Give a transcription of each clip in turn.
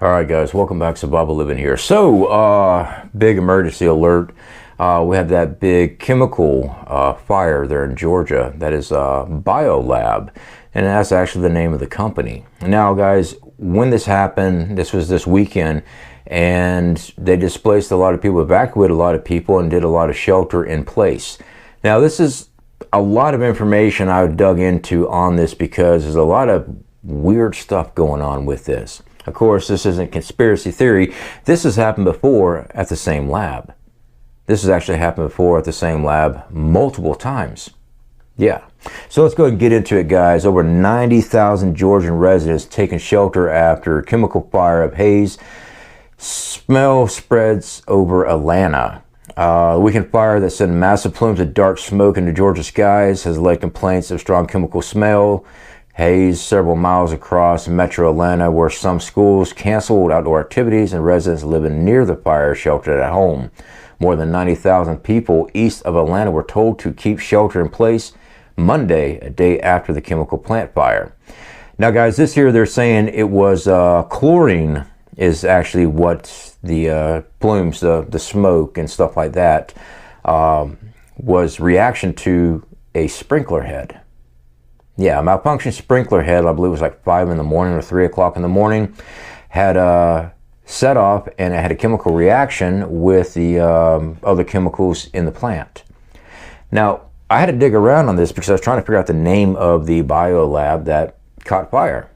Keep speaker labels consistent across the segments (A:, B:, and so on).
A: Alright guys, welcome back to Bubba Living here. So, big emergency alert. We have that big chemical fire there in Georgia. That is BioLab, and that's actually the name of the company. Now guys, when this happened, this was this weekend, and they displaced a lot of people, evacuated a lot of people, and did a lot of shelter in place. Now this is a lot of information I've dug into on this because there's a lot of weird stuff going on with this. Of course, this isn't conspiracy theory. This has happened before at the same lab. This has actually happened before at the same lab multiple times. Yeah. So let's go ahead and get into it, guys. Over 90,000 Georgian residents taking shelter after chemical fire of haze. Smell spreads over Atlanta. Weekend fire that sent massive plumes of dark smoke into Georgia skies has led complaints of strong chemical smell. Haze several miles across metro Atlanta, where some schools canceled outdoor activities and residents living near the fire sheltered at home. More than 90,000 people east of Atlanta were told to keep shelter in place Monday, a day after the chemical plant fire. Now guys, this here they're saying it was chlorine is actually what the plumes, the smoke and stuff like that was reaction to a sprinkler head. Yeah, a malfunctioned sprinkler head, I believe it was like 5 in the morning or 3 o'clock in the morning, had set off, and it had a chemical reaction with the other chemicals in the plant. Now, I had to dig around on this because I was trying to figure out the name of the biolab that caught fire.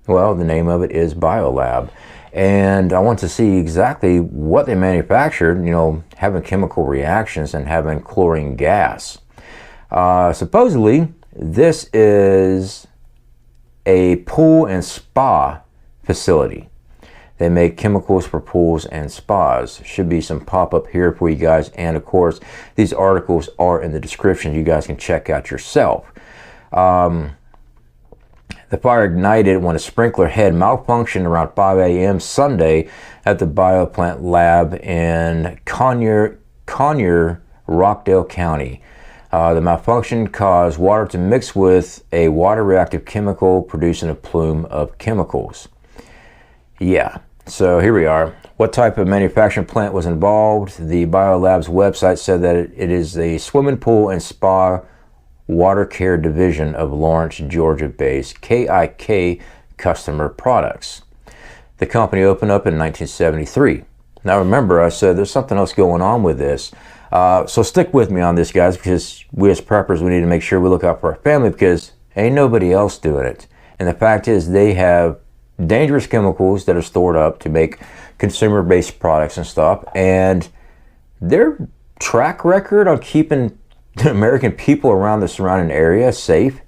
A: Well, the name of it is BioLab, and I want to see exactly what they manufactured, you know, having chemical reactions and having chlorine gas. Supposedly, this is a pool and spa facility. They make chemicals for pools and spas. Should be some pop-up here for you guys, and of course these articles are in the description. You guys can check out yourself. The fire ignited when a sprinkler head malfunctioned around 5 a.m. Sunday at the bioplant lab in Conyer, Rockdale County. The malfunction caused water to mix with a water-reactive chemical, producing a plume of chemicals. Yeah, so here we are. What type of manufacturing plant was involved? The BioLab's website said that it is a swimming pool and spa water care division of Lawrence, Georgia-based KIK Customer Products. The company opened up in 1973. Now remember, I said there's something else going on with this. So stick with me on this, guys, because we as preppers, we need to make sure we look out for our family, because ain't nobody else doing it. And the fact is, they have dangerous chemicals that are stored up to make consumer-based products and stuff, and their track record on keeping the American people around the surrounding area safe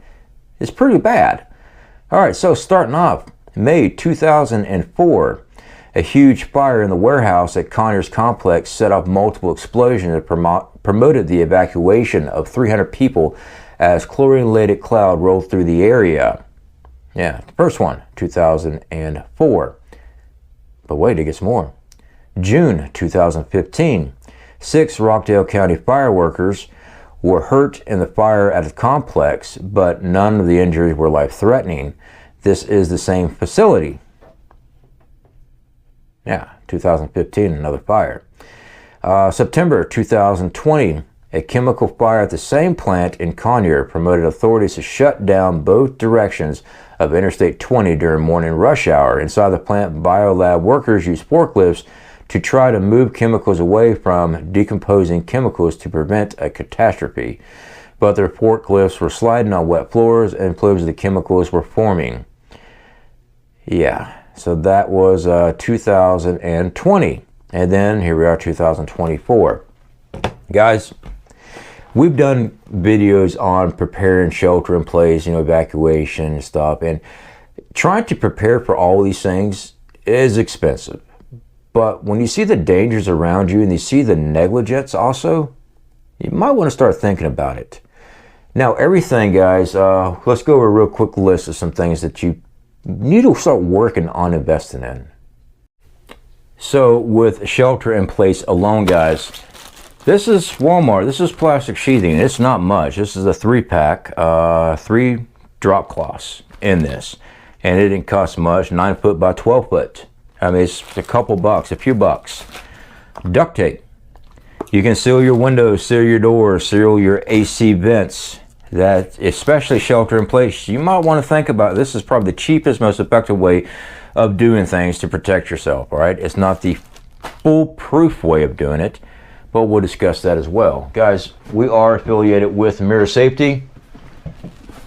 A: is pretty bad. All right, so starting off, May 2004, a huge fire in the warehouse at Conyers Complex set off multiple explosions that promoted the evacuation of 300 people as chlorine-laden cloud rolled through the area. Yeah, the first one, 2004. But wait, it gets more. June 2015, 6 Rockdale County fireworkers were hurt in the fire at the complex, but none of the injuries were life-threatening. This is the same facility. Yeah, 2015, another fire. September 2020, a chemical fire at the same plant in Conyer promoted authorities to shut down both directions of Interstate 20 during morning rush hour. Inside the plant, BioLab workers used forklifts to try to move chemicals away from decomposing chemicals to prevent a catastrophe. But their forklifts were sliding on wet floors and plumes of the chemicals were forming. Yeah. So that was 2020. And then here we are, 2024. Guys, we've done videos on preparing shelter in place, you know, evacuation and stuff. And trying to prepare for all these things is expensive. But when you see the dangers around you and you see the negligence also, you might want to start thinking about it. Now, everything, guys, let's go over a real quick list of some things that you need to start working on investing in. So with shelter in place alone, guys, this is Walmart. This is plastic sheathing. It's not much. This is a 3-pack, 3 drop cloths in this, and it didn't cost much. 9 foot by 12 foot. I mean, it's a couple bucks, a few bucks. Duct tape. You can seal your windows, seal your doors, seal your AC vents. That, especially shelter in place, you might want to think about this. Is probably the cheapest, most effective way of doing things to protect yourself. All right, it's not the foolproof way of doing it, but we'll discuss that as well. Guys, we are affiliated with MIRA Saftey.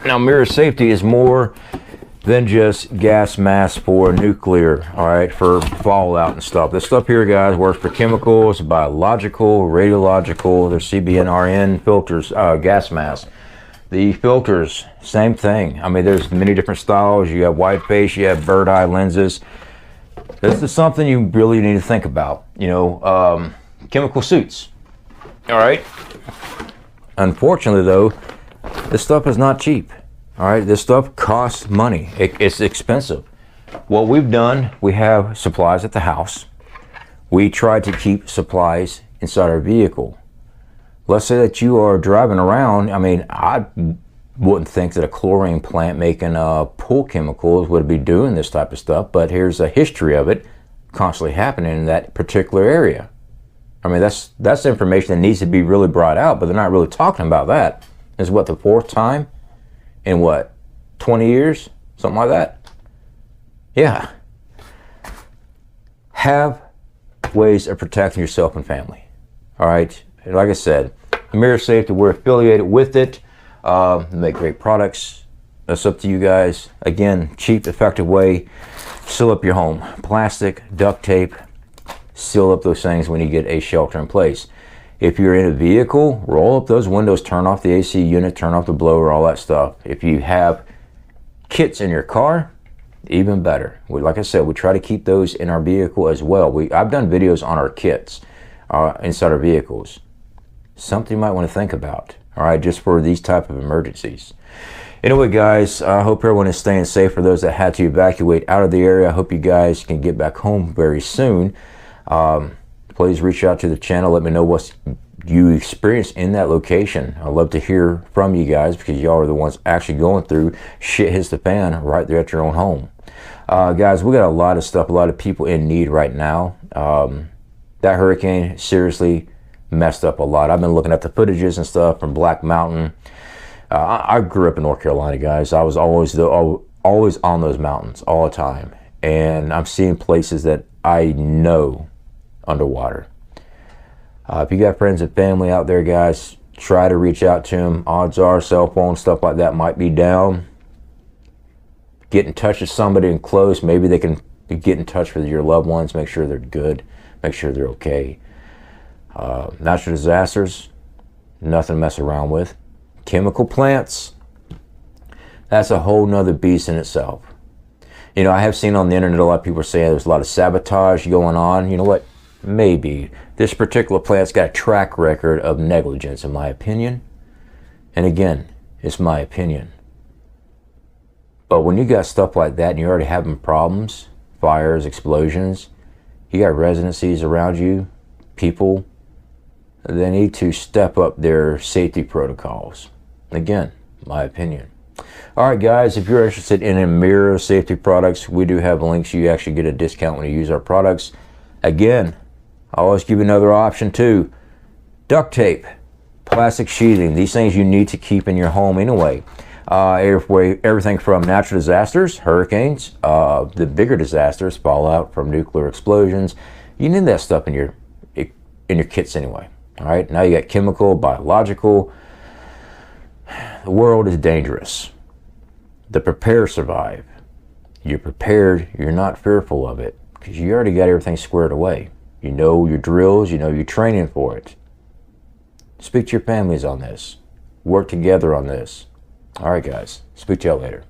A: Now, MIRA Saftey is more than just gas masks for nuclear, all right, for fallout and stuff. This stuff here, guys, works for chemicals, biological, radiological. There's CBRN filters, gas masks. The filters, same thing. I mean, there's many different styles. You have white face, you have bird eye lenses. This is something you really need to think about. You know, chemical suits, all right? Unfortunately, though, this stuff is not cheap. All right, this stuff costs money. It's expensive. What we've done, we have supplies at the house. We try to keep supplies inside our vehicle. Let's say that you are driving around. I mean, I wouldn't think that a chlorine plant making pool chemicals would be doing this type of stuff, but here's a history of it constantly happening in that particular area. I mean, that's information that needs to be really brought out, but they're not really talking about that. This is what, the 4th time in what, 20 years? Something like that? Yeah. Have ways of protecting yourself and family. All right? Like I said, MIRA Saftey, we're affiliated with it. They make great products. That's up to you guys. Again, cheap, effective way. Seal up your home. Plastic, duct tape. Seal up those things when you get a shelter in place. If you're in a vehicle, roll up those windows, turn off the AC unit, turn off the blower, all that stuff. If you have kits in your car, even better. Like I said, we try to keep those in our vehicle as well. I've done videos on our kits inside our vehicles. Something you might want to think about, all right, just for these type of emergencies. Anyway, guys, I hope everyone is staying safe. For those that had to evacuate out of the area, I hope you guys can get back home very soon. Please reach out to the channel. Let me know what you experienced in that location. I'd love to hear from you guys, because y'all are the ones actually going through shit hits the fan right there at your own home. Guys, we got a lot of stuff, a lot of people in need right now. That hurricane seriously messed up a lot. I've been looking at the footages and stuff from Black Mountain. I grew up in North Carolina, guys. I was always on those mountains all the time. And I'm seeing places that I know underwater. If you got friends and family out there, guys, try to reach out to them. Odds are cell phone, stuff like that might be down. Get in touch with somebody and close. Maybe they can get in touch with your loved ones. Make sure they're good. Make sure they're okay. Natural disasters, nothing to mess around with. Chemical plants, that's a whole nother beast in itself. You know, I have seen on the internet a lot of people are saying there's a lot of sabotage going on. You know what? Maybe. This particular plant's got a track record of negligence, in my opinion. And again, it's my opinion. But when you got stuff like that and you're already having problems, fires, explosions, you got residencies around you, people, they need to step up their safety protocols. Again, my opinion. All right, guys, if you're interested in MIRA Saftey products, we do have links. You actually get a discount when you use our products. Again, I always give you another option too. Duct tape, plastic sheathing, these things you need to keep in your home anyway. Everything from natural disasters, hurricanes, the bigger disasters, fallout from nuclear explosions. You need that stuff in your kits anyway. All right, now you got chemical, biological. The world is dangerous. The prepared survive. You're prepared, you're not fearful of it, because you already got everything squared away. You know your drills, you know your training for it. Speak to your families on this. Work together on this. All right, guys. Speak to y'all later.